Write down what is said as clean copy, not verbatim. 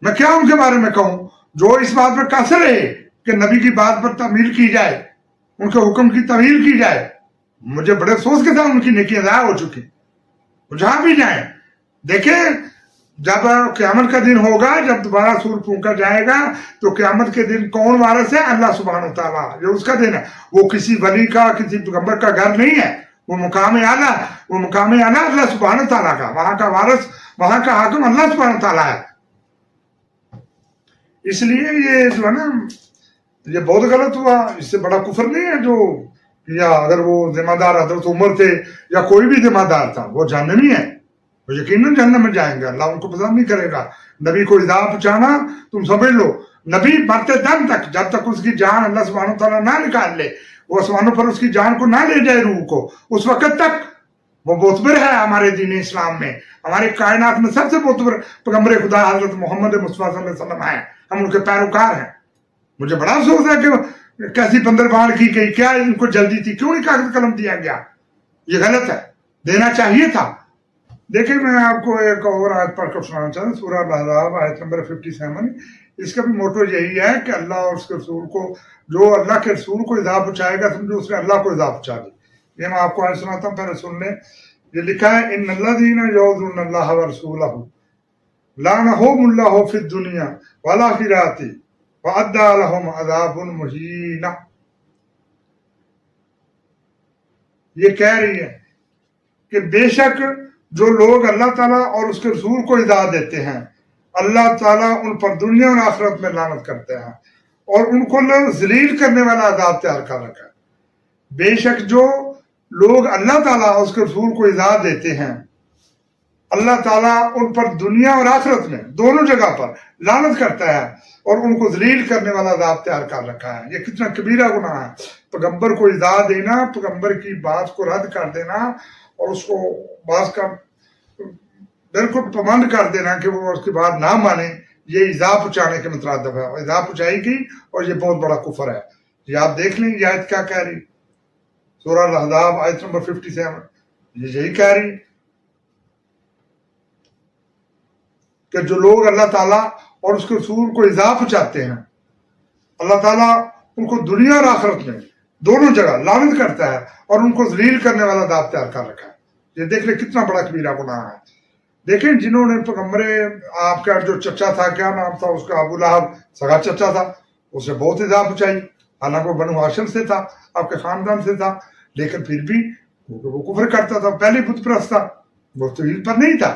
میں کیا ان کے بارے میں کہوں جو اس بات پر قاصر ہے کہ نبی کی بات پر تعمیل کی جائے، ان کے حکم کی تعمیل کی جائے. مجھے بڑے افسوس کے ساتھ ان کی نیکیاں ضائع ہو چکی. جہاں بھی جائیں دیکھیں، جب قیامت کا دن ہوگا، جب دوبارہ سور پھونکا جائے گا، تو قیامت کے دن کون وارث ہے؟ اللہ سبحانہ وتعالیٰ. یہ اس کا دن ہے. وہ کسی ولی کا، کسی پیغمبر کا گھر نہیں ہے. وہ مقام اعلیٰ، وہ مقام اعلیٰ اللہ سبحانہ وتعالیٰ کا. وہاں کا وارث، وہاں کا حاکم اللہ سبحانہ وتعالیٰ ہے. اس لیے یہ جو ہے نا، یہ بہت غلط ہوا. اس سے بڑا کفر نہیں ہے جو، یا اگر وہ ذمہ دار حضرت عمر تھے یا کوئی بھی ذمہ دار تھا، وہ جہنمی ہے، وہ یقیناً جہنم میں جائیں گے. اللہ ان کو پسند نہیں کرے گا. نبی کو اذا پہنچانا، تم سمجھ لو نبی مرتے دم تک، جب تک اس کی جان اللہ سبحانہ وتعالیٰ نہ نکال لے، وہ آسمانوں پر اس کی جان کو نہ لے جائے روح کو، اس وقت تک وہ معتبر ہے ہمارے دین اسلام میں. ہمارے کائنات میں سب سے معتبر پیغمبر خدا حضرت محمد مصطفیٰ صلی اللہ علیہ وسلم ہیں. ہم ان کے پیروکار ہیں. مجھے بڑا افسوس ہے کہ کیسی بندر باڑ کی گئی. کیا ان کو جلدی تھی؟ کیوں نہیں کاغذ قلم دیا گیا؟ یہ غلط ہے، دینا چاہیے تھا. دیکھیں میں آپ کو ایک اور آیت پڑھ کر سنانا چاہتا ہوں، سورہ الاحزاب آیت نمبر 57. اس کا بھی موٹو یہی ہے کہ اللہ اور اس کے رسول کو، جو اللہ کے رسول کو اذا پہنچائے گا، سمجھو اس نے اللہ کو اذا پہنچا دی. یہ میں آپ کو آیت سناتا ہوں، پہلے سن لیں. یہ لکھا ہے ان الذین یؤذون اللہ ورسولہ لعنہم اللہ فی الدنیا والآخرۃ وأعد لهم عذاب مہین. یہ کہہ رہی ہے کہ بے شک جو لوگ اللہ تعالیٰ اور اس کے رسول کو اذا دیتے ہیں، اللہ تعالیٰ ان پر دنیا اور آخرت میں لعنت کرتے ہیں اور ان کو ذلیل کرنے والا عذاب تیار کر رکھا ہے. بے شک جو لوگ اللہ تعالیٰ اور اس کے رسول کو اذا دیتے ہیں، اللہ تعالیٰ ان پر دنیا اور آخرت میں دونوں جگہ پر لعنت کرتا ہے اور ان کو ذلیل کرنے والا عذاب تیار کر رکھا ہے. یہ کتنا کبیرہ گناہ ہے. پیغمبر کو اذا دینا، پیغمبر کی بات کو رد کر دینا اور اس کو بعض کا بالکل پابند کر دینا کہ وہ اس کی بات نہ مانے، یہ اذا پہنچانے کے مترادف ہے. اذا پہنچائی گئی اور یہ بہت بڑا کفر ہے. یہ آپ دیکھ لیں یہ آیت کیا کہہ رہی. سورہ الاحزاب آیت نمبر 57 یہ یہی کہہ رہی کہ جو لوگ اللہ تعالیٰ اور اس کے رسول کو اذا پہنچاتے ہیں، اللہ تعالیٰ ان کو دنیا اور آخرت میں دونوں جگہ لعنت کرتا ہے اور ان کو ذلیل کرنے والا عذاب تیار کر رکھا ہے. یہ دیکھ لیں کتنا بڑا کبیرہ گناہ ہے. دیکھیں جنہوں نے پیغمبر آپ کا جو چچا تھا، کیا نام تھا اس کا، ابو لہب سگا چچا تھا، اسے بہت اذا پہنچائی. حالانکہ وہ بنو ہاشم سے تھا، آپ کے خاندان سے تھا، لیکن پھر بھی وہ کفر کرتا تھا، پہلے بت پرست تھا، وہ توحید پر نہیں تھا.